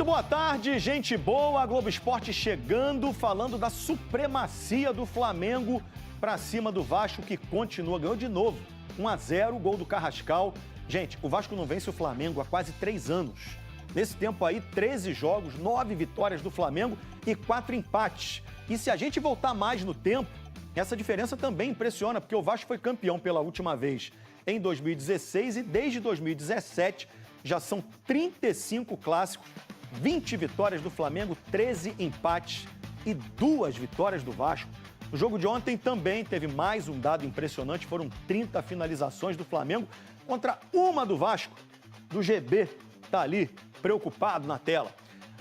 boa tarde, gente boa. A Globo Esporte chegando, falando da supremacia do Flamengo para cima do Vasco, que continua, ganhou de novo. 1-0, gol do Carrascal. Gente, o Vasco não vence o Flamengo há quase 3 anos. Nesse tempo aí, 13 jogos, 9 vitórias do Flamengo e 4 empates. E se a gente voltar mais no tempo, essa diferença também impressiona, porque o Vasco foi campeão pela última vez em 2016 e desde 2017 já são 35 clássicos, 20 vitórias do Flamengo, 13 empates e 2 vitórias do Vasco. No jogo de ontem também teve mais um dado impressionante, foram 30 finalizações do Flamengo contra uma do Vasco, do GB, tá ali, preocupado na tela.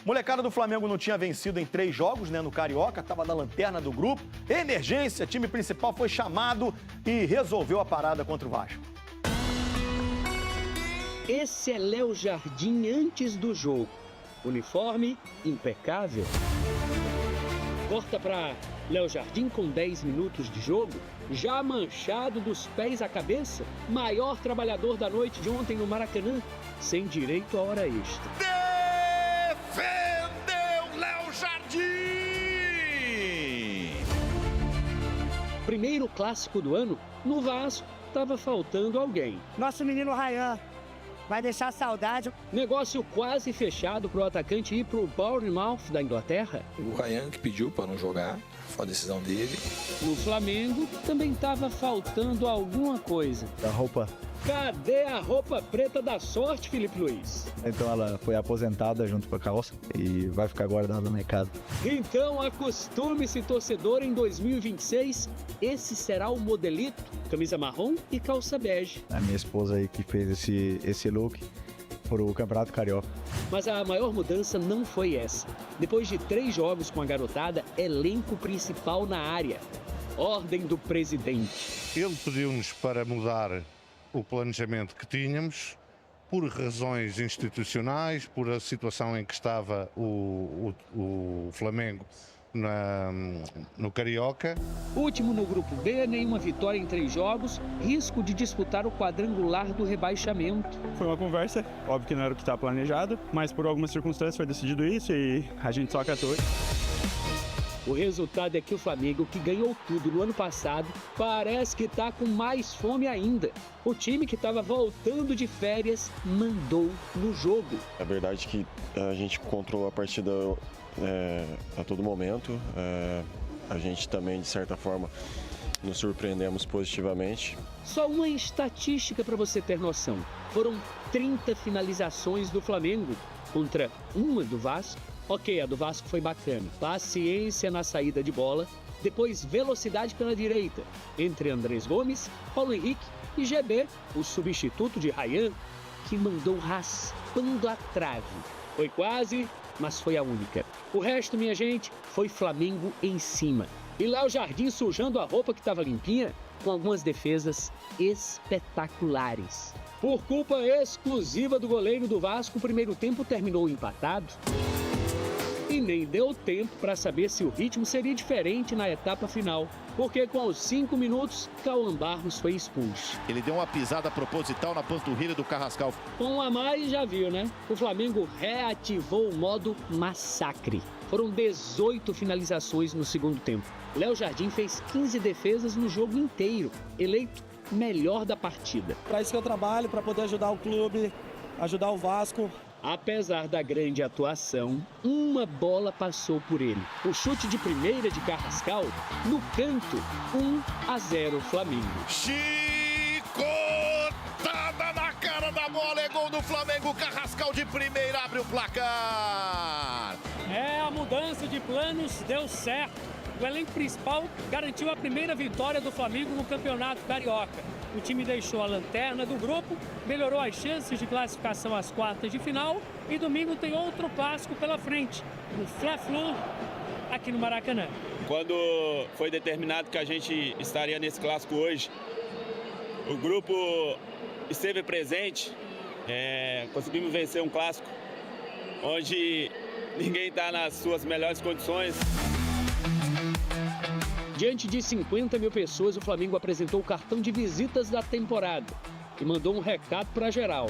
Molecada do Flamengo não tinha vencido em 3 jogos, no Carioca, estava na lanterna do grupo. Emergência, time principal foi chamado e resolveu a parada contra o Vasco. Esse é Léo Jardim antes do jogo. Uniforme impecável. Corta para Léo Jardim com 10 minutos de jogo, já manchado dos pés à cabeça, maior trabalhador da noite de ontem no Maracanã, sem direito à hora extra. Defendeu Léo Jardim! Primeiro clássico do ano, no Vasco, estava faltando alguém. Nosso menino Ryan vai deixar saudade. Negócio quase fechado para o atacante ir para o Bournemouth da Inglaterra. O Ryan que pediu para não jogar, foi a decisão dele. No Flamengo também estava faltando alguma coisa. A roupa. Cadê a roupa preta da sorte, Felipe Luiz? Então ela foi aposentada junto com a calça e vai ficar guardada na minha casa. Então acostume-se, torcedor, em 2026, esse será o modelito, camisa marrom e calça bege. A minha esposa aí que fez esse look pro Campeonato Carioca. Mas a maior mudança não foi essa. Depois de 3 jogos com a garotada, elenco principal na área. Ordem do presidente. Ele pediu-nos para mudar o planejamento que tínhamos, por razões institucionais, por a situação em que estava o Flamengo no Carioca. Último no grupo B, nenhuma vitória em 3 jogos, risco de disputar o quadrangular do rebaixamento. Foi uma conversa, óbvio que não era o que estava planejado, mas por algumas circunstâncias foi decidido isso e a gente só acatou. O resultado é que o Flamengo, que ganhou tudo no ano passado, parece que está com mais fome ainda. O time que estava voltando de férias mandou no jogo. É verdade que a gente controlou a partida a todo momento. A gente também, de certa forma, nos surpreendemos positivamente. Só uma estatística para você ter noção. Foram 30 finalizações do Flamengo contra uma do Vasco. Ok, a do Vasco foi bacana. Paciência na saída de bola. Depois, velocidade pela direita. Entre Andrés Gomes, Paulo Henrique e GB, o substituto de Ryan, que mandou raspando a trave. Foi quase, mas foi a única. O resto, minha gente, foi Flamengo em cima. E Léo Jardim sujando a roupa que estava limpinha, com algumas defesas espetaculares. Por culpa exclusiva do goleiro do Vasco, o primeiro tempo terminou empatado. E nem deu tempo para saber se o ritmo seria diferente na etapa final, porque com os 5 minutos, Cauã Barros foi expulso. Ele deu uma pisada proposital na panturrilha do Carrascal. Com um a mais, já viu, né? O Flamengo reativou o modo massacre. Foram 18 finalizações no segundo tempo. Léo Jardim fez 15 defesas no jogo inteiro, eleito melhor da partida. Para isso que eu trabalho, para poder ajudar o clube, ajudar o Vasco. Apesar da grande atuação, uma bola passou por ele. O chute de primeira de Carrascal, no canto, 1-0 Flamengo. Chicotada na cara da bola, é gol do Flamengo. Carrascal de primeira abre o placar. A mudança de planos deu certo. O elenco principal garantiu a primeira vitória do Flamengo no Campeonato Carioca. O time deixou a lanterna do grupo, melhorou as chances de classificação às quartas de final e domingo tem outro clássico pela frente, o Fla-Flu, aqui no Maracanã. Quando foi determinado que a gente estaria nesse clássico hoje, o grupo esteve presente, conseguimos vencer um clássico onde ninguém está nas suas melhores condições. Diante de 50 mil pessoas, o Flamengo apresentou o cartão de visitas da temporada e mandou um recado para geral.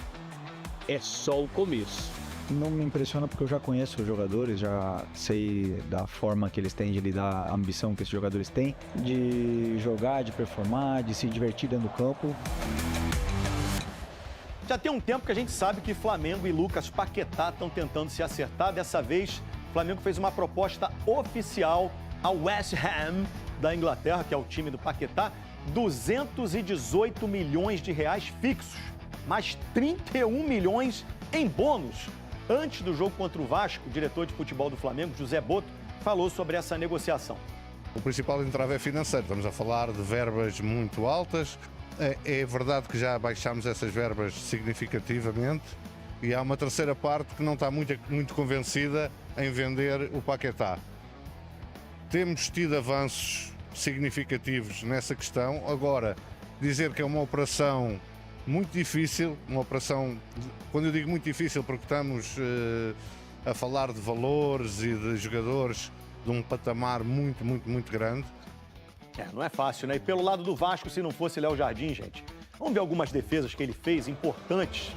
É só o começo. Não me impressiona porque eu já conheço os jogadores, já sei da forma que eles têm de lidar, a ambição que esses jogadores têm, de jogar, de performar, de se divertir dentro do campo. Já tem um tempo que a gente sabe que Flamengo e Lucas Paquetá estão tentando se acertar. Dessa vez, o Flamengo fez uma proposta oficial ao West Ham da Inglaterra, que é o time do Paquetá, 218 milhões de reais fixos, mais 31 milhões em bônus. Antes do jogo contra o Vasco, o diretor de futebol do Flamengo, José Boto, falou sobre essa negociação. O principal entrave é financeiro, estamos a falar de verbas muito altas. É verdade que já baixámos essas verbas significativamente e há uma terceira parte que não está muito convencida em vender o Paquetá. Temos tido avanços significativos nessa questão. Agora, dizer que é uma operação muito difícil, uma operação, quando eu digo muito difícil, porque estamos a falar de valores e de jogadores de um patamar muito grande. Não é fácil, né? E pelo lado do Vasco, se não fosse Léo Jardim, gente, vamos ver algumas defesas que ele fez, importantes.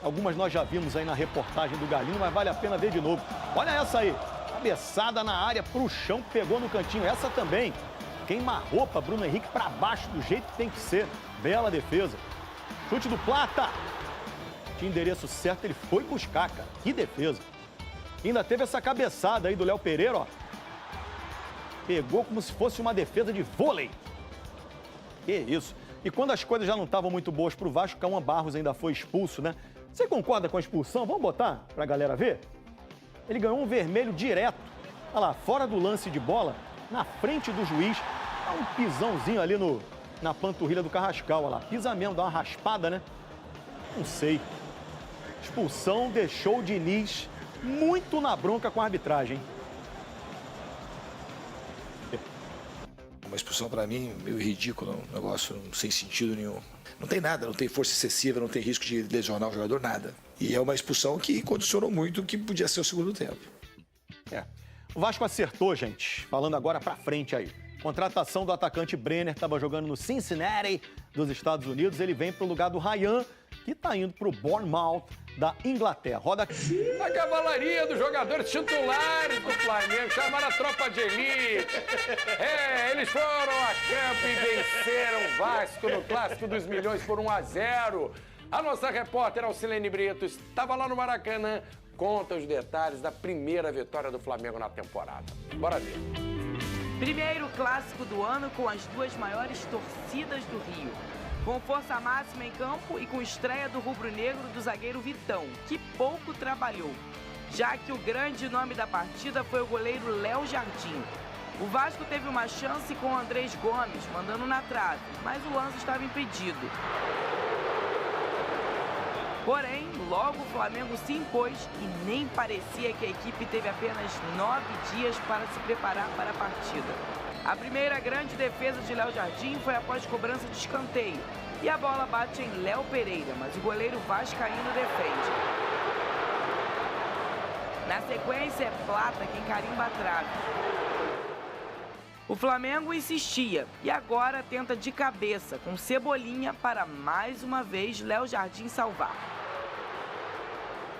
Algumas nós já vimos aí na reportagem do Galinho, mas vale a pena ver de novo. Olha essa aí, cabeçada na área, pro chão, pegou no cantinho. Essa também, queima-roupa, Bruno Henrique para baixo, do jeito que tem que ser. Bela defesa. Chute do Plata. Tinha endereço certo, ele foi buscar, cara. Que defesa. Ainda teve essa cabeçada aí do Léo Pereira, ó. Pegou como se fosse uma defesa de vôlei. Que isso. E quando as coisas já não estavam muito boas pro Vasco, Cauã Barros ainda foi expulso, né? Você concorda com a expulsão? Vamos botar pra galera ver? Ele ganhou um vermelho direto. Olha lá, fora do lance de bola, na frente do juiz. Dá um pisãozinho ali na panturrilha do Carrascal, olha lá. Pisa mesmo, dá uma raspada, né? Não sei. Expulsão deixou o Diniz muito na bronca com a arbitragem. Uma expulsão para mim meio ridícula, um negócio sem sentido nenhum. Não tem nada, não tem força excessiva, não tem risco de lesionar o jogador, nada. E é uma expulsão que condicionou muito o que podia ser o segundo tempo. O Vasco acertou, gente. Falando agora pra frente aí. Contratação do atacante Brenner, estava jogando no Cincinnati, dos Estados Unidos. Ele vem pro lugar do Ryan, que tá indo pro Bournemouth, da Inglaterra. Roda a cavalaria dos jogadores titulares do Flamengo, chamaram a tropa de elite. Eles foram a campo e venceram o Vasco no Clássico dos Milhões por 1-0. A nossa repórter Alcilene Brito estava lá no Maracanã, conta os detalhes da primeira vitória do Flamengo na temporada. Bora ver. Primeiro clássico do ano com as duas maiores torcidas do Rio. Com força máxima em campo e com estreia do rubro-negro do zagueiro Vitão, que pouco trabalhou, já que o grande nome da partida foi o goleiro Léo Jardim. O Vasco teve uma chance com o Andrés Gomes, mandando na trave, mas o lance estava impedido. Porém, logo o Flamengo se impôs e nem parecia que a equipe teve apenas 9 dias para se preparar para a partida. A primeira grande defesa de Léo Jardim foi após cobrança de escanteio. E a bola bate em Léo Pereira, mas o goleiro vascaíno defende. Na sequência, é Plata quem carimba a trave. O Flamengo insistia e agora tenta de cabeça, com Cebolinha, para mais uma vez Léo Jardim salvar.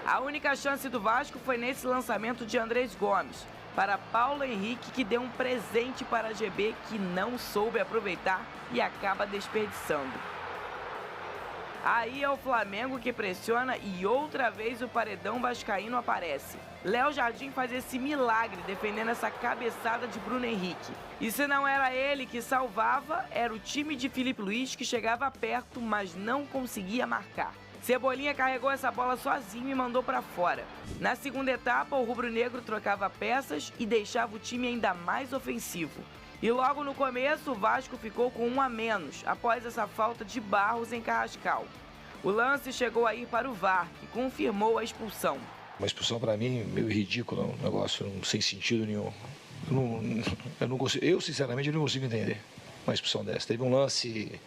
A única chance do Vasco foi nesse lançamento de Andrés Gomes para Paulo Henrique, que deu um presente para a GB que não soube aproveitar e acaba desperdiçando. Aí é o Flamengo que pressiona e outra vez o paredão vascaíno aparece. Léo Jardim faz esse milagre defendendo essa cabeçada de Bruno Henrique. E se não era ele que salvava, era o time de Filipe Luiz que chegava perto, mas não conseguia marcar. Cebolinha carregou essa bola sozinho e mandou para fora. Na segunda etapa, o rubro-negro trocava peças e deixava o time ainda mais ofensivo. E logo no começo, o Vasco ficou com 1 a menos, após essa falta de Barros em Carrascal. O lance chegou a ir para o VAR, que confirmou a expulsão. Uma expulsão para mim meio ridícula, um negócio sem sentido nenhum. Eu sinceramente não consigo entender uma expulsão dessa. Teve um lance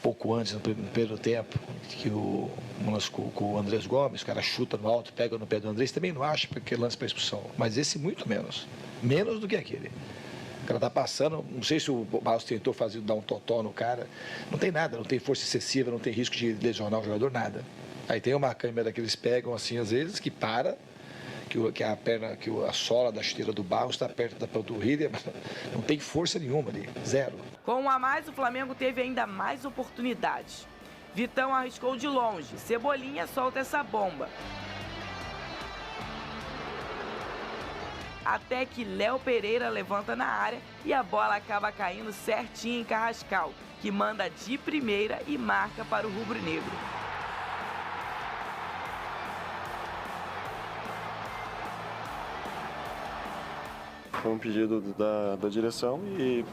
pouco antes, no primeiro tempo, que o lance com o Andrés Gomes, o cara chuta no alto, pega no pé do Andrés, também não acho porque é lance para expulsão, mas esse muito menos do que aquele. O cara tá passando, não sei se o Barros tentou dar um totó no cara, não tem nada, não tem força excessiva, não tem risco de lesionar o jogador, nada. Aí tem uma câmera que eles pegam assim, às vezes, que para, que a perna, que a sola da chuteira do Barros está perto da panturrilha, não tem força nenhuma ali, zero. Com um a mais, o Flamengo teve ainda mais oportunidades. Vitão arriscou de longe, Cebolinha solta essa bomba. Até que Léo Pereira levanta na área e a bola acaba caindo certinho em Carrascal, que manda de primeira e marca para o rubro-negro. Foi um pedido da direção e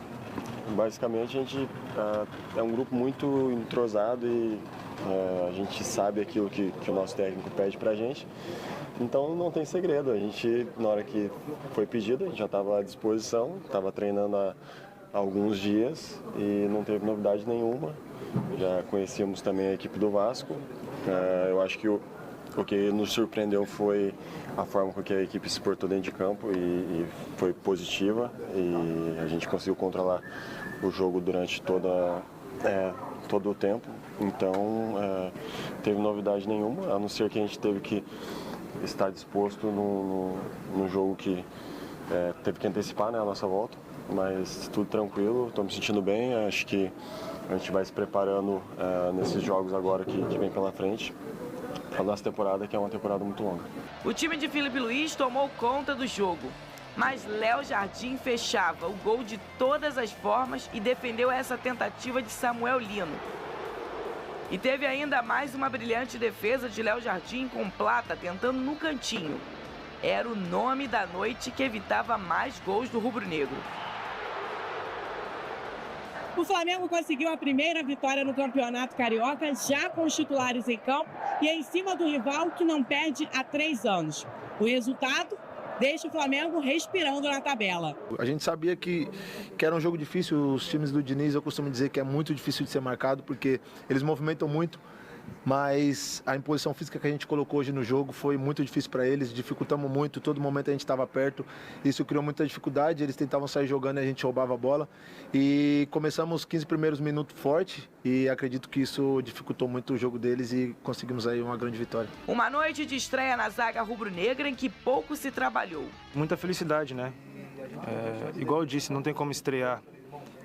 basicamente a gente é um grupo muito entrosado e a gente sabe aquilo que o nosso técnico pede pra gente. Então não tem segredo, a gente, na hora que foi pedido, a gente já estava à disposição, estava treinando há alguns dias e não teve novidade nenhuma. Já conhecíamos também a equipe do Vasco. Eu acho que o que nos surpreendeu foi a forma com que a equipe se portou dentro de campo e foi positiva e a gente conseguiu controlar o jogo durante todo o tempo. Então, teve novidade nenhuma, a não ser que a gente teve que estar disposto no jogo que teve que antecipar, né, a nossa volta. Mas tudo tranquilo, estou me sentindo bem, acho que a gente vai se preparando nesses jogos agora que vem pela frente. A nossa temporada, que é uma temporada muito longa. O time de Felipe Luiz tomou conta do jogo, mas Léo Jardim fechava o gol de todas as formas e defendeu essa tentativa de Samuel Lino. E teve ainda mais uma brilhante defesa de Léo Jardim com Plata tentando no cantinho. Era o nome da noite que evitava mais gols do rubro-negro. O Flamengo conseguiu a primeira vitória no Campeonato Carioca, já com os titulares em campo e em cima do rival que não perde há 3 anos. O resultado deixa o Flamengo respirando na tabela. A gente sabia que era um jogo difícil. Os times do Diniz, eu costumo dizer que é muito difícil de ser marcado, porque eles movimentam muito. Mas a imposição física que a gente colocou hoje no jogo foi muito difícil para eles, dificultamos muito, todo momento a gente estava perto, isso criou muita dificuldade, eles tentavam sair jogando e a gente roubava a bola. E começamos os 15 primeiros minutos forte e acredito que isso dificultou muito o jogo deles e conseguimos aí uma grande vitória. Uma noite de estreia na zaga rubro-negra em que pouco se trabalhou. Muita felicidade, né? Igual eu disse, não tem como estrear,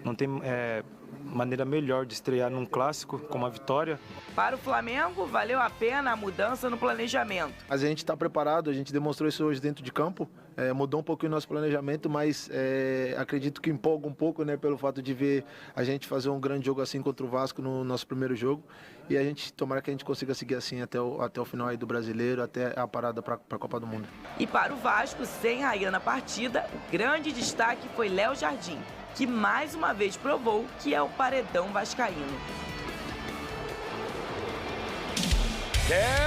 não tem maneira melhor de estrear num clássico com uma vitória. Para o Flamengo, valeu a pena a mudança no planejamento. Mas a gente está preparado, a gente demonstrou isso hoje dentro de campo, mudou um pouquinho o nosso planejamento, mas acredito que empolga um pouco, né, pelo fato de ver a gente fazer um grande jogo assim contra o Vasco no nosso primeiro jogo e a gente tomara que a gente consiga seguir assim até o final aí do Brasileiro, até a parada para a Copa do Mundo. E para o Vasco, sem Rayan na partida, o grande destaque foi Léo Jardim, que mais uma vez provou que é o paredão vascaíno.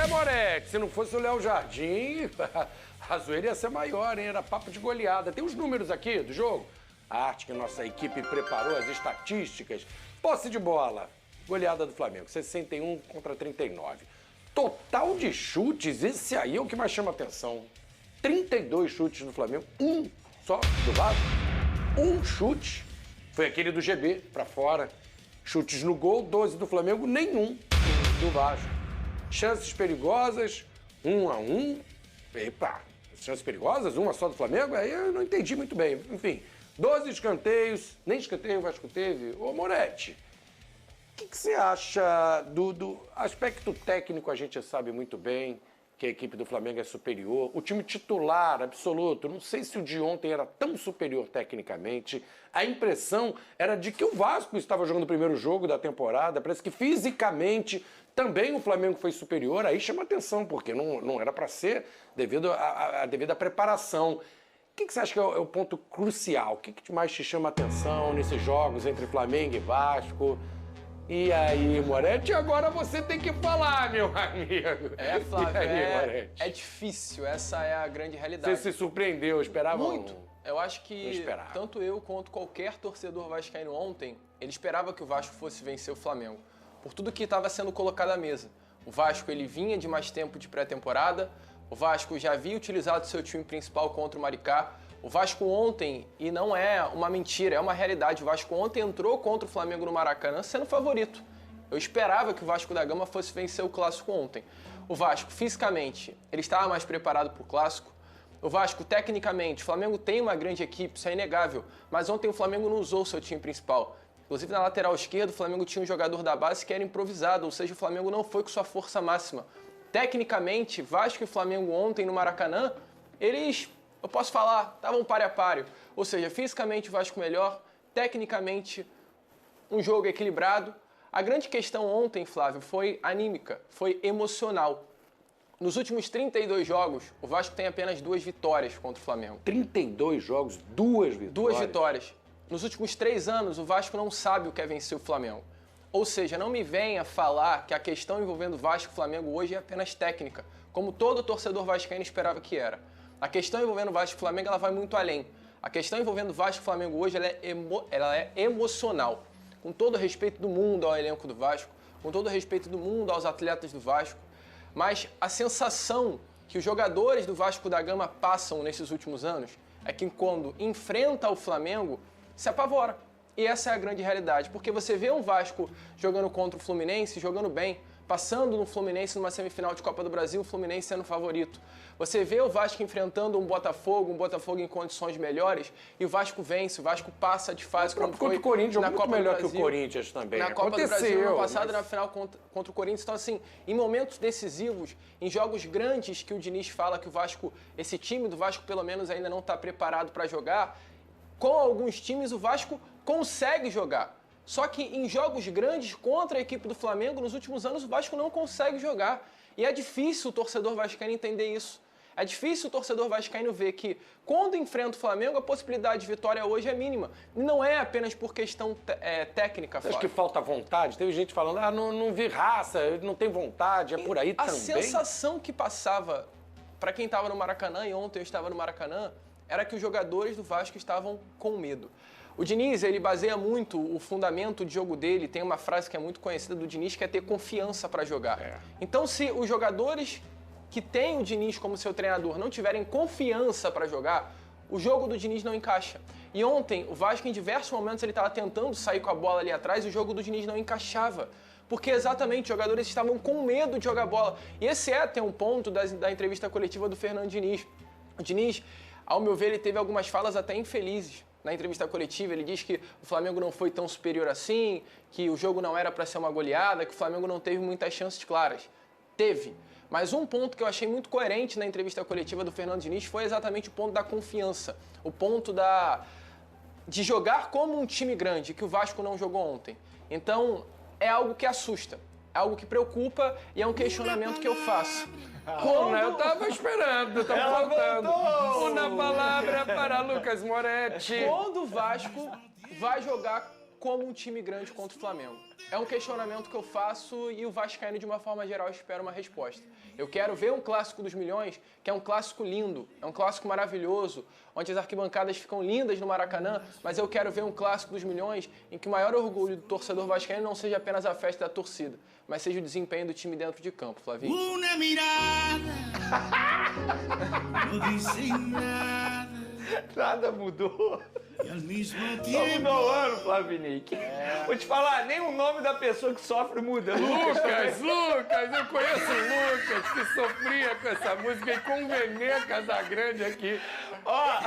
Moretti, se não fosse o Léo Jardim, a zoeira ia ser maior, hein? Era papo de goleada. Tem os números aqui do jogo. A arte que nossa equipe preparou, as estatísticas. Posse de bola, goleada do Flamengo, 61 contra 39. Total de chutes, esse aí é o que mais chama atenção. 32 chutes do Flamengo, um só do Vasco. Um chute, foi aquele do GB, pra fora. Chutes no gol, 12 do Flamengo, nenhum do Vasco. Chances perigosas, 1-1. Epa, chances perigosas, uma só do Flamengo? Aí eu não entendi muito bem. Enfim, 12 escanteios, nem escanteio o Vasco teve. Ô Moretti, o que você acha do aspecto técnico? A gente sabe muito bem que a equipe do Flamengo é superior. O time titular absoluto, não sei se o de ontem era tão superior tecnicamente. A impressão era de que o Vasco estava jogando o primeiro jogo da temporada. Parece que fisicamente também o Flamengo foi superior. Aí chama atenção, porque não era para ser devido à devida preparação. O que você acha que é o ponto crucial? O que mais te chama atenção nesses jogos entre Flamengo e Vasco? E aí, Moretti, agora você tem que falar, meu amigo. Flávio, aí, é difícil, essa é a grande realidade. Você se surpreendeu, esperava? Muito. Eu acho que tanto eu quanto qualquer torcedor vascaíno ontem, ele esperava que o Vasco fosse vencer o Flamengo, por tudo que estava sendo colocado à mesa. O Vasco, ele vinha de mais tempo de pré-temporada, o Vasco já havia utilizado seu time principal contra o Maricá. O Vasco ontem, e não é uma mentira, é uma realidade, o Vasco ontem entrou contra o Flamengo no Maracanã sendo favorito. Eu esperava que o Vasco da Gama fosse vencer o Clássico ontem. O Vasco, fisicamente, ele estava mais preparado para o Clássico. O Vasco, tecnicamente, o Flamengo tem uma grande equipe, isso é inegável. Mas ontem o Flamengo não usou o seu time principal. Inclusive, na lateral esquerda, o Flamengo tinha um jogador da base que era improvisado, ou seja, o Flamengo não foi com sua força máxima. Tecnicamente, Vasco e Flamengo ontem no Maracanã, eles, eu posso falar, estavam páreo a páreo. Ou seja, fisicamente o Vasco melhor, tecnicamente um jogo equilibrado. A grande questão ontem, Flávio, foi anímica, foi emocional. Nos últimos 32 jogos, o Vasco tem apenas 2 vitórias contra o Flamengo. 32 jogos, 2 vitórias? 2 vitórias. Nos últimos 3 anos, o Vasco não sabe o que é vencer o Flamengo. Ou seja, não me venha falar que a questão envolvendo Vasco e Flamengo hoje é apenas técnica, como todo torcedor vascaíno esperava que era. A questão envolvendo Vasco e Flamengo ela vai muito além. A questão envolvendo Vasco e Flamengo hoje ela é emocional. Com todo o respeito do mundo ao elenco do Vasco, com todo o respeito do mundo aos atletas do Vasco, mas a sensação que os jogadores do Vasco da Gama passam nesses últimos anos é que quando enfrenta o Flamengo, se apavora. E essa é a grande realidade, porque você vê um Vasco jogando contra o Fluminense, jogando bem, passando no Fluminense numa semifinal de Copa do Brasil, o Fluminense sendo favorito. Você vê o Vasco enfrentando um Botafogo em condições melhores, e o Vasco vence, o Vasco passa de fase como foi o Corinthians, na muito Copa melhor do Brasil, que o Corinthians também. na Copa do Brasil, no ano passado, mas... na final contra o Corinthians. Então, assim, em momentos decisivos, em jogos grandes que o Diniz fala que o Vasco, esse time do Vasco, pelo menos, ainda não está preparado para jogar, com alguns times o Vasco consegue jogar. Só que em jogos grandes contra a equipe do Flamengo, nos últimos anos, o Vasco não consegue jogar. E é difícil o torcedor vascaíno entender isso. É difícil o torcedor vascaíno ver que, quando enfrenta o Flamengo, a possibilidade de vitória hoje é mínima. E não é apenas por questão técnica, Acho que falta vontade. Teve gente falando, não vi raça, não tem vontade, é por aí também. A sensação que passava para quem estava no Maracanã, e ontem eu estava no Maracanã, era que os jogadores do Vasco estavam com medo. O Diniz, ele baseia muito o fundamento de jogo dele, tem uma frase que é muito conhecida do Diniz, que é ter confiança para jogar. Então, se os jogadores que têm o Diniz como seu treinador não tiverem confiança para jogar, o jogo do Diniz não encaixa. E ontem, o Vasco, em diversos momentos, ele estava tentando sair com a bola ali atrás e o jogo do Diniz não encaixava. Porque exatamente os jogadores estavam com medo de jogar bola. E esse é até um ponto da entrevista coletiva do Fernando Diniz. O Diniz, ao meu ver, ele teve algumas falas até infelizes. Na entrevista coletiva, ele diz que o Flamengo não foi tão superior assim, que o jogo não era para ser uma goleada, que o Flamengo não teve muitas chances claras. Teve. Mas um ponto que eu achei muito coerente na entrevista coletiva do Fernando Diniz foi exatamente o ponto da confiança. O ponto de jogar como um time grande, que o Vasco não jogou ontem. Então, é algo que assusta, é algo que preocupa e é um questionamento que eu faço. Eu tava esperando, tava faltando. Uma palavra para Lucas Moretti. Quando o Vasco vai jogar como um time grande contra o Flamengo? É um questionamento que eu faço e o vascaíno, de uma forma geral, espera uma resposta. Eu quero ver um clássico dos milhões, que é um clássico lindo, é um clássico maravilhoso, onde as arquibancadas ficam lindas no Maracanã, mas eu quero ver um clássico dos milhões em que o maior orgulho do torcedor vascaíno não seja apenas a festa da torcida, mas seja o desempenho do time dentro de campo, Flavinho. Uma mirada, não dizem nada. Nada mudou. E ao mesmo Só tempo... mudou o ano, Flavinique. Vou te falar, nem o nome da pessoa que sofre muda. Lucas, eu conheço o Lucas, que sofria com essa música e com o Venê Casagrande aqui. Ó,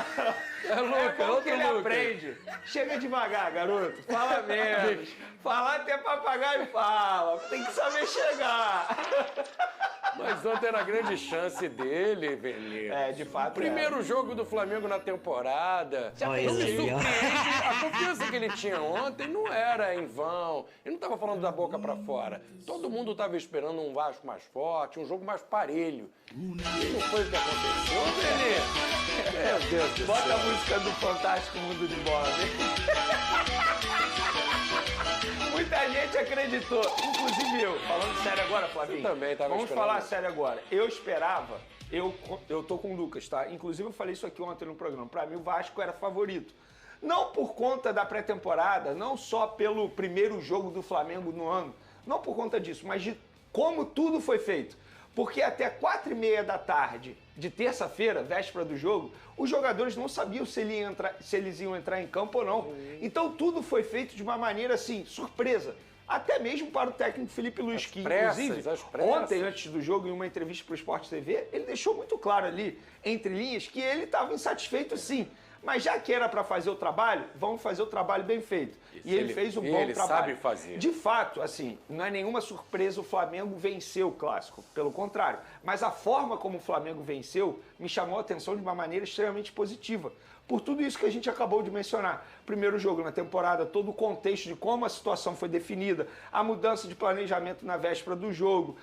Lucas, como que ele aprende. Chega devagar, garoto. Fala menos. Falar até papagaio fala. Tem que saber chegar. Mas ontem era a grande chance dele, Venê. De fato. Primeiro jogo do Flamengo na temporada. Não me surpreende. A confiança que ele tinha ontem não era em vão. Ele não estava falando da boca pra fora. Todo mundo estava esperando um Vasco mais forte, um jogo mais parelho. E não foi o que aconteceu, Venê. Meu Deus do céu. Bota a música do Fantástico Mundo de Bola. Muita gente acreditou, inclusive eu. Falando sério agora, Flavinho. Você também estava Vamos esperando. falar sério agora. Eu esperava, eu tô com o Lucas, tá? Inclusive eu falei isso aqui ontem no programa. Pra mim o Vasco era favorito. Não por conta da pré-temporada, não só pelo primeiro jogo do Flamengo no ano, não por conta disso, mas de como tudo foi feito. Porque até 4h30 da tarde de terça-feira, véspera do jogo, os jogadores não sabiam se eles iam entrar em campo ou não. Então tudo foi feito de uma maneira assim, surpresa. até mesmo para o técnico Felipe Luiz, que inclusive ontem, antes do jogo, em uma entrevista para o Sport TV, ele deixou muito claro ali, entre linhas, que ele estava insatisfeito sim. Mas já que era para fazer o trabalho, vamos fazer o trabalho bem feito. E ele fez um bom trabalho. Ele sabe fazer. De fato, assim, não é nenhuma surpresa o Flamengo vencer o Clássico. Pelo contrário. Mas a forma como o Flamengo venceu me chamou a atenção de uma maneira extremamente positiva. Por tudo isso que a gente acabou de mencionar. Primeiro jogo na temporada, todo o contexto de como a situação foi definida, a mudança de planejamento na véspera do jogo,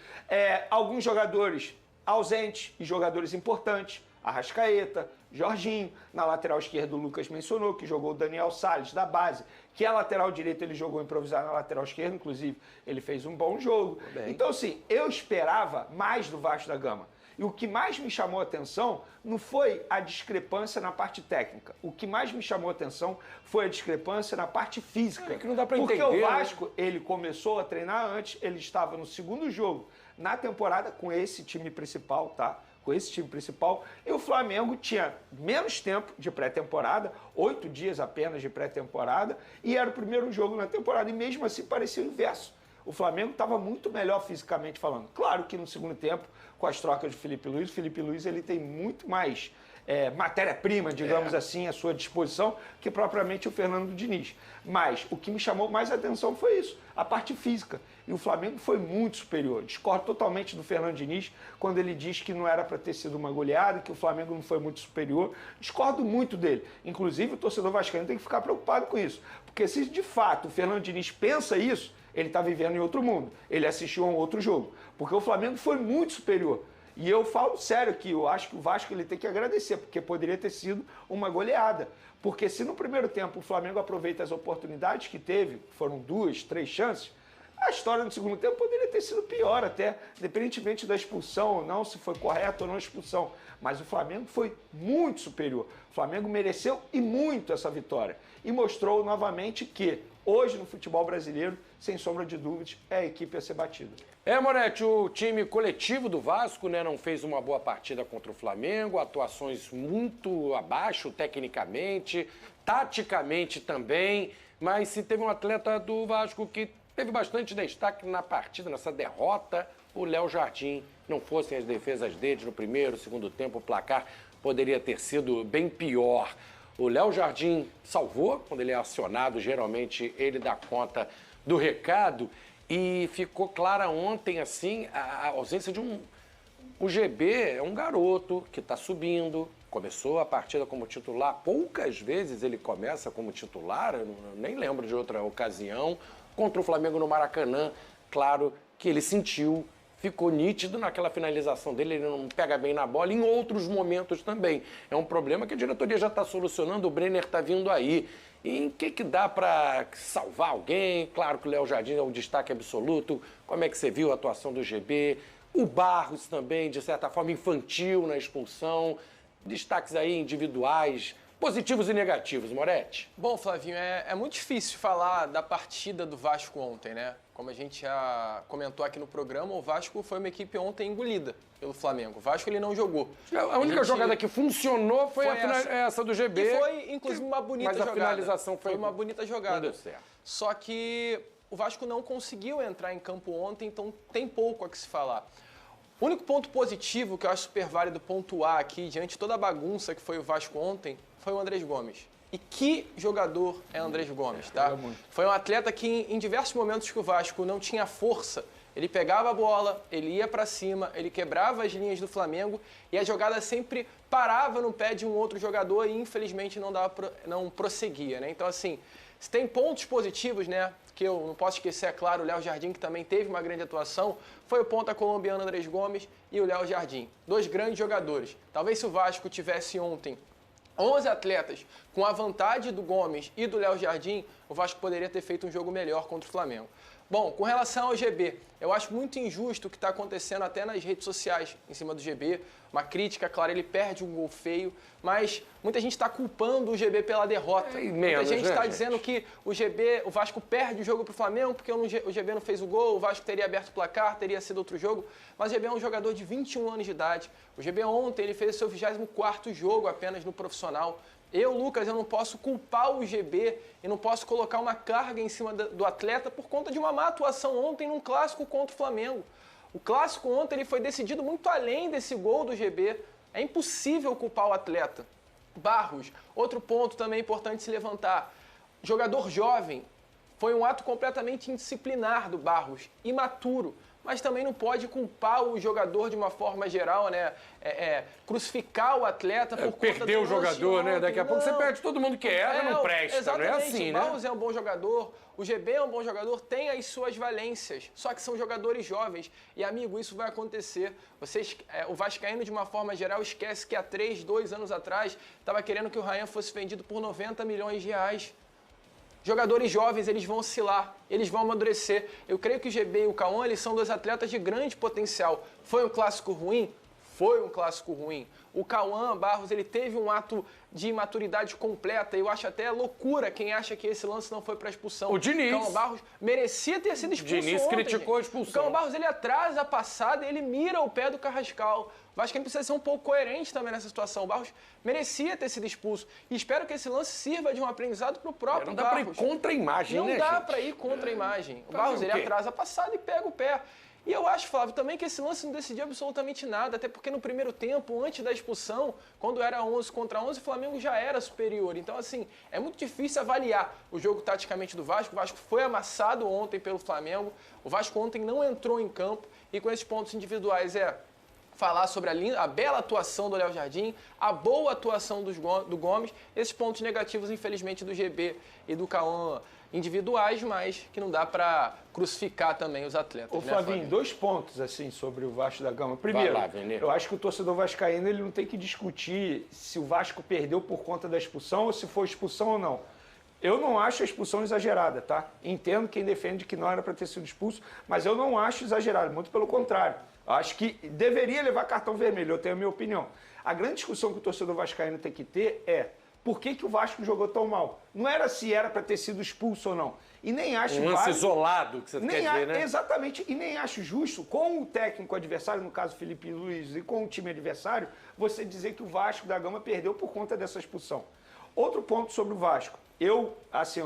alguns jogadores ausentes e jogadores importantes, Arrascaeta, Jorginho, na lateral esquerda o Lucas mencionou, que jogou o Daniel Salles, da base, que a lateral direita ele jogou improvisado na lateral esquerda, inclusive ele fez um bom jogo. Então assim, eu esperava mais do Vasco da Gama. E o que mais me chamou a atenção não foi a discrepância na parte técnica. O que mais me chamou a atenção foi a discrepância na parte física. Que não dá pra porque entender, o Vasco, ele começou a treinar antes, ele estava no segundo jogo na temporada com esse time principal, tá? Com esse time principal, e o Flamengo tinha menos tempo de pré-temporada, 8 dias apenas de pré-temporada, e era o primeiro jogo na temporada, e mesmo assim parecia o inverso. O Flamengo estava muito melhor fisicamente falando. Claro que no segundo tempo, com as trocas de Felipe Luiz ele tem muito mais matéria-prima, digamos assim, à sua disposição, que propriamente o Fernando Diniz. Mas o que me chamou mais a atenção foi isso, a parte física. E o Flamengo foi muito superior. Discordo totalmente do Fernando Diniz quando ele diz que não era para ter sido uma goleada, que o Flamengo não foi muito superior. Discordo muito dele. Inclusive, o torcedor vascaíno tem que ficar preocupado com isso. Porque se de fato o Fernando Diniz pensa isso, ele está vivendo em outro mundo. Ele assistiu a um outro jogo. Porque o Flamengo foi muito superior. E eu falo sério que eu acho que o Vasco ele tem que agradecer, porque poderia ter sido uma goleada. Porque se no primeiro tempo o Flamengo aproveita as oportunidades que teve, foram 2, 3 chances, a história no segundo tempo poderia ter sido pior até, independentemente da expulsão ou não, se foi correto ou não a expulsão. Mas o Flamengo foi muito superior. O Flamengo mereceu e muito essa vitória. E mostrou novamente que hoje no futebol brasileiro, sem sombra de dúvidas, é a equipe a ser batida. Moretti, o time coletivo do Vasco, né, não fez uma boa partida contra o Flamengo, atuações muito abaixo tecnicamente, taticamente também, mas se teve um atleta do Vasco que teve bastante destaque na partida, nessa derrota, o Léo Jardim. Não fossem as defesas dele no primeiro, segundo tempo, o placar poderia ter sido bem pior. O Léo Jardim salvou, quando ele é acionado, geralmente ele dá conta do recado. E ficou clara ontem, assim, a ausência de O GB é um garoto que está subindo, começou a partida como titular. Poucas vezes ele começa como titular, eu nem lembro de outra ocasião. Contra o Flamengo no Maracanã, claro que ele sentiu, ficou nítido naquela finalização dele, ele não pega bem na bola, em outros momentos também. É um problema que a diretoria já está solucionando, o Brenner está vindo aí. E em que dá para salvar alguém? Claro que o Léo Jardim é um destaque absoluto. Como é que você viu a atuação do GB? O Barros também, de certa forma, infantil na expulsão. Destaques aí individuais, positivos e negativos, Moretti. Bom, Flavinho, é muito difícil falar da partida do Vasco ontem, né? Como a gente já comentou aqui no programa, o Vasco foi uma equipe ontem engolida pelo Flamengo. O Vasco ele não jogou. A única jogada que funcionou foi essa do GB. Que foi, inclusive, uma bonita jogada. Mas a finalização foi uma bonita jogada. Não deu certo. Só que o Vasco não conseguiu entrar em campo ontem, então tem pouco a que se falar. O único ponto positivo que eu acho super válido pontuar aqui, diante de toda a bagunça que foi o Vasco ontem, foi o Andrés Gomes. E que jogador é Andrés Gomes, tá? Foi um atleta que em diversos momentos que o Vasco não tinha força, ele pegava a bola, ele ia para cima, ele quebrava as linhas do Flamengo e a jogada sempre parava no pé de um outro jogador e infelizmente não prosseguia, né? Então assim, se tem pontos positivos, né? Que eu não posso esquecer, é claro, o Léo Jardim, que também teve uma grande atuação, foi o ponta colombiano Andrés Gomes e o Léo Jardim. 2 grandes jogadores. Talvez se o Vasco tivesse ontem 11 atletas com a vantagem do Gomes e do Léo Jardim, o Vasco poderia ter feito um jogo melhor contra o Flamengo. Bom, com relação ao GB, eu acho muito injusto o que está acontecendo até nas redes sociais em cima do GB. Uma crítica, claro, ele perde um gol feio, mas muita gente está culpando o GB pela derrota. Muita gente está dizendo que o Vasco perde o jogo para o Flamengo porque o GB não fez o gol, o Vasco teria aberto o placar, teria sido outro jogo. Mas o GB é um jogador de 21 anos de idade. O GB ontem ele fez o seu 24º jogo apenas no profissional. Lucas, eu não posso culpar o GB e não posso colocar uma carga em cima do atleta por conta de uma má atuação ontem num clássico contra o Flamengo. O clássico ontem ele foi decidido muito além desse gol do GB. É impossível culpar o atleta. Barros, outro ponto também importante se levantar. Jogador jovem, foi um ato completamente indisciplinar do Barros, imaturo. Mas também não pode culpar o jogador de uma forma geral, né? Crucificar o atleta por conta perder o jogador, né? Daqui a pouco você perde todo mundo que erra, não presta, exatamente. Não é assim, o né? Barros é um bom jogador, o GB é um bom jogador, tem as suas valências, só que são jogadores jovens. E, amigo, isso vai acontecer. O vascaíno, de uma forma geral, esquece que há 2 anos atrás, estava querendo que o Ryan fosse vendido por 90 milhões de reais. Jogadores jovens, eles vão oscilar, eles vão amadurecer. Eu creio que o GB e o Cauã, eles são 2 atletas de grande potencial. Foi um clássico ruim? Foi um clássico ruim. O Cauã Barros, ele teve um ato de imaturidade completa. Eu acho até loucura quem acha que esse lance não foi para expulsão. O Diniz. O Cauã Barros merecia ter sido expulso ontem. Diniz criticou a expulsão. O Cauã Barros, ele atrasa a passada e ele mira o pé do Carrascal. Eu acho que ele precisa ser um pouco coerente também nessa situação. O Barros merecia ter sido expulso. E espero que esse lance sirva de um aprendizado para o próprio Barros. Não dá para ir contra a imagem, não né, dá gente? para ir contra a imagem. O Fazer Barros, o ele quê? atrasa a passada e pega o pé. E eu acho, Flávio, também que esse lance não decidiu absolutamente nada, até porque no primeiro tempo, antes da expulsão, quando era 11 contra 11, o Flamengo já era superior. Então, assim, é muito difícil avaliar o jogo taticamente do Vasco. O Vasco foi amassado ontem pelo Flamengo. O Vasco ontem não entrou em campo. E com esses pontos individuais falar sobre a bela atuação do Léo Jardim, a boa atuação do Gomes, esses pontos negativos, infelizmente, do GB e do Cauã individuais, mas que não dá para crucificar também os atletas. Ô, Flavinho, 2 pontos assim sobre o Vasco da Gama. Primeiro, eu acho que o torcedor vascaíno ele não tem que discutir se o Vasco perdeu por conta da expulsão ou se foi expulsão ou não. Eu não acho a expulsão exagerada, tá? Entendo quem defende que não era para ter sido expulso, mas eu não acho exagerado, muito pelo contrário. Eu acho que deveria levar cartão vermelho, eu tenho a minha opinião. A grande discussão que o torcedor vascaíno tem que ter é por que o Vasco jogou tão mal? Não era se era para ter sido expulso ou não. E nem acho um lance isolado que você quer dizer, né? Exatamente. E nem acho justo, com o técnico adversário, no caso Felipe Luiz, e com o time adversário, você dizer que o Vasco da Gama perdeu por conta dessa expulsão. Outro ponto sobre o Vasco. Eu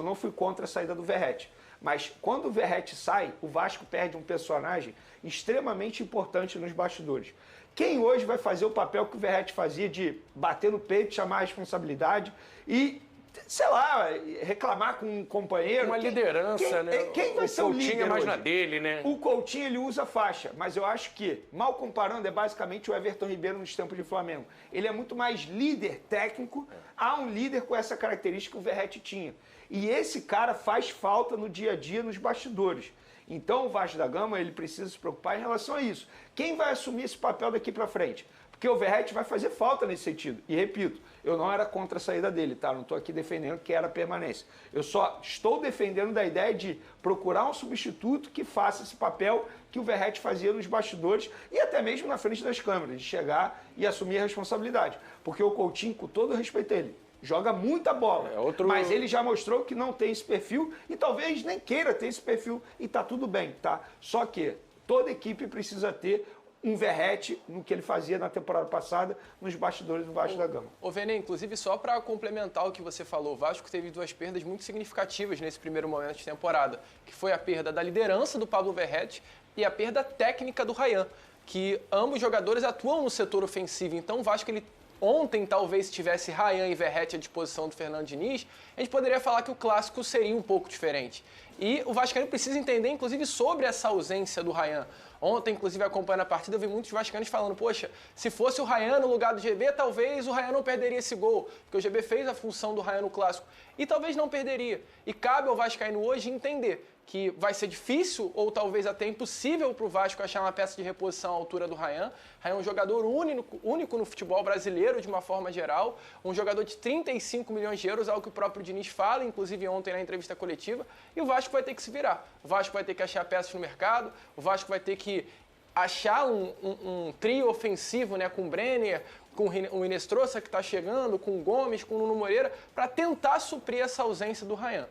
não fui contra a saída do Verratti. Mas quando o Verratti sai, o Vasco perde um personagem extremamente importante nos bastidores. Quem hoje vai fazer o papel que o Verratti fazia de bater no peito, chamar a responsabilidade e, sei lá, reclamar com um companheiro? Uma liderança, né? Quem vai ser o líder? O Coutinho é mais hoje? na dele, né? O Coutinho, ele usa faixa, mas eu acho que, mal comparando, é basicamente o Everton Ribeiro nos tempos de Flamengo. Ele é muito mais líder técnico, há um líder com essa característica que o Verratti tinha. E esse cara faz falta no dia a dia, nos bastidores. Então o Vasco da Gama ele precisa se preocupar em relação a isso. Quem vai assumir esse papel daqui para frente? Porque o Verratti vai fazer falta nesse sentido. E repito, eu não era contra a saída dele, tá? Não estou aqui defendendo que era permanência. Eu só estou defendendo da ideia de procurar um substituto que faça esse papel que o Verratti fazia nos bastidores e até mesmo na frente das câmeras, de chegar e assumir a responsabilidade. Porque o Coutinho, com todo respeito a ele, joga muita bola, mas ele já mostrou que não tem esse perfil e talvez nem queira ter esse perfil e tá tudo bem, tá? Só que toda equipe precisa ter um Verratti no que ele fazia na temporada passada nos bastidores do Vasco da Gama. Ô Vene, inclusive só para complementar o que você falou, o Vasco teve 2 perdas muito significativas nesse primeiro momento de temporada, que foi a perda da liderança do Pablo Verratti e a perda técnica do Ryan, que ambos jogadores atuam no setor ofensivo, então o Vasco ele ontem, talvez, se tivesse Ryan e Verratti à disposição do Fernando Diniz, a gente poderia falar que o clássico seria um pouco diferente. E o vascaíno precisa entender, inclusive, sobre essa ausência do Ryan. Ontem, inclusive, acompanhando a partida, eu vi muitos vascaínos falando, poxa, se fosse o Ryan no lugar do GB, talvez o Ryan não perderia esse gol, porque o GB fez a função do Ryan no clássico. E talvez não perderia. E cabe ao vascaíno hoje entender que vai ser difícil ou talvez até impossível para o Vasco achar uma peça de reposição à altura do Ryan. Ryan é um jogador único no futebol brasileiro, de uma forma geral, um jogador de 35 milhões de euros, algo que o próprio Diniz fala, inclusive ontem na entrevista coletiva, e o Vasco vai ter que se virar. O Vasco vai ter que achar peças no mercado, o Vasco vai ter que achar um trio ofensivo, né, com o Brenner, com o Inestrosa que está chegando, com o Gomes, com o Nuno Moreira, para tentar suprir essa ausência do Ryan.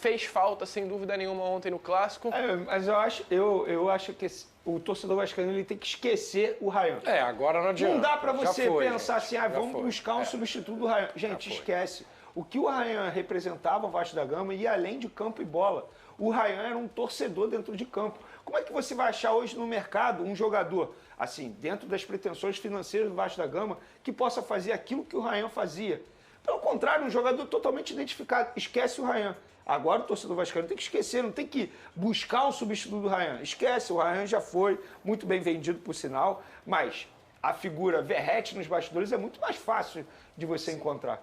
Fez falta, sem dúvida nenhuma, ontem no Clássico. Mas eu acho que o torcedor vascaíno ele tem que esquecer o Ryan. Agora não adianta. Não dá para você pensar gente. assim, vamos buscar um substituto do Ryan. Gente, esquece. O que o Ryan representava o Vasco da Gama ia além de campo e bola. O Ryan era um torcedor dentro de campo. Como é que você vai achar hoje no mercado um jogador, assim, dentro das pretensões financeiras do Vasco da Gama, que possa fazer aquilo que o Ryan fazia? Pelo contrário, um jogador totalmente identificado. Esquece o Ryan. Agora o torcedor vascaíno tem que esquecer, não tem que buscar um substituto do Ryan. Esquece, o Ryan já foi muito bem vendido, por sinal, mas a figura Verratti nos bastidores é muito mais fácil de você encontrar.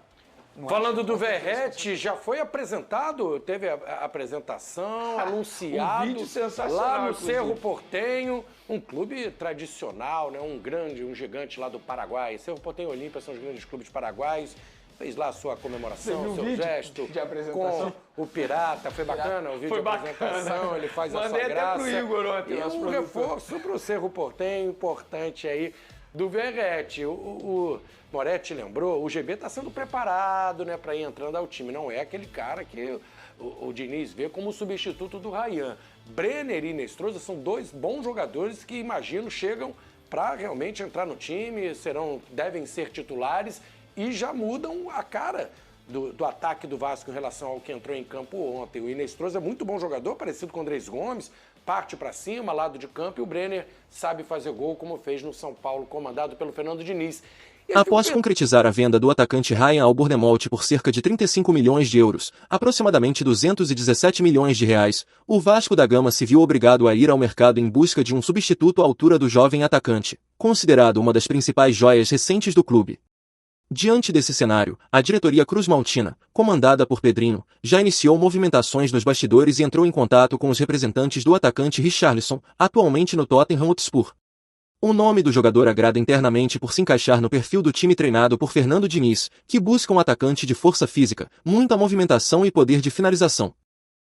Falando do Verratti, já foi apresentado, teve a apresentação, anunciado, um vídeo sensacional, lá no inclusive. Cerro Porteño, um clube tradicional, né? Um gigante lá do Paraguai. Cerro Porteño e Olímpia são os grandes clubes paraguaios. Fez lá a sua comemoração, seu gesto de apresentação com o Pirata, foi bacana o vídeo foi de apresentação, ele faz a sua graça. Mandei até pro Igor ontem, e nosso um produtor. reforço pro Cerro Porteño, importante aí, do Verratti. O Moretti lembrou, o GB está sendo preparado, né, para ir entrando ao time. Não é aquele cara que o Diniz vê como substituto do Ryan. Brenner e Inestrosa são dois bons jogadores que, imagino, chegam para realmente entrar no time, devem ser titulares e já mudam a cara do ataque do Vasco em relação ao que entrou em campo ontem. O Inestrosa é muito bom jogador, parecido com o Andrés Gomes, parte para cima, lado de campo, e o Brenner sabe fazer gol, como fez no São Paulo, comandado pelo Fernando Diniz. Após concretizar a venda do atacante Ryan ao Bournemouth por cerca de 35 milhões de euros, aproximadamente 217 milhões de reais, o Vasco da Gama se viu obrigado a ir ao mercado em busca de um substituto à altura do jovem atacante, considerado uma das principais joias recentes do clube. Diante desse cenário, a diretoria cruzmaltina, comandada por Pedrinho, já iniciou movimentações nos bastidores e entrou em contato com os representantes do atacante Richarlison, atualmente no Tottenham Hotspur. O nome do jogador agrada internamente por se encaixar no perfil do time treinado por Fernando Diniz, que busca um atacante de força física, muita movimentação e poder de finalização.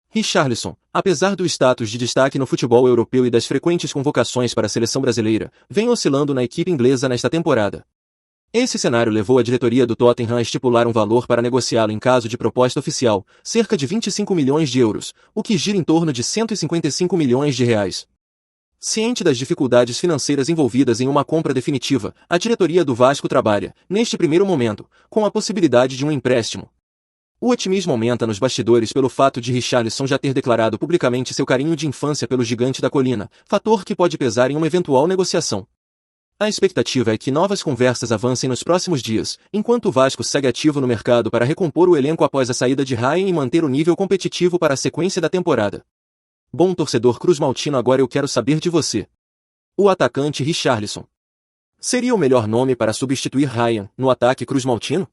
Richarlison, apesar do status de destaque no futebol europeu e das frequentes convocações para a seleção brasileira, vem oscilando na equipe inglesa nesta temporada. Esse cenário levou a diretoria do Tottenham a estipular um valor para negociá-lo em caso de proposta oficial, cerca de 25 milhões de euros, o que gira em torno de 155 milhões de reais. Ciente das dificuldades financeiras envolvidas em uma compra definitiva, a diretoria do Vasco trabalha, neste primeiro momento, com a possibilidade de um empréstimo. O otimismo aumenta nos bastidores pelo fato de Richarlison já ter declarado publicamente seu carinho de infância pelo gigante da colina, fator que pode pesar em uma eventual negociação. A expectativa é que novas conversas avancem nos próximos dias, enquanto o Vasco segue ativo no mercado para recompor o elenco após a saída de Ryan e manter o nível competitivo para a sequência da temporada. Bom torcedor cruzmaltino, agora eu quero saber de você. O atacante Richarlison seria o melhor nome para substituir Ryan no ataque cruzmaltino?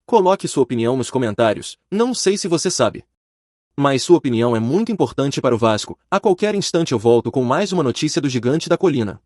Coloque sua opinião nos comentários, não sei se você sabe. Mas sua opinião é muito importante para o Vasco. A qualquer instante eu volto com mais uma notícia do Gigante da Colina.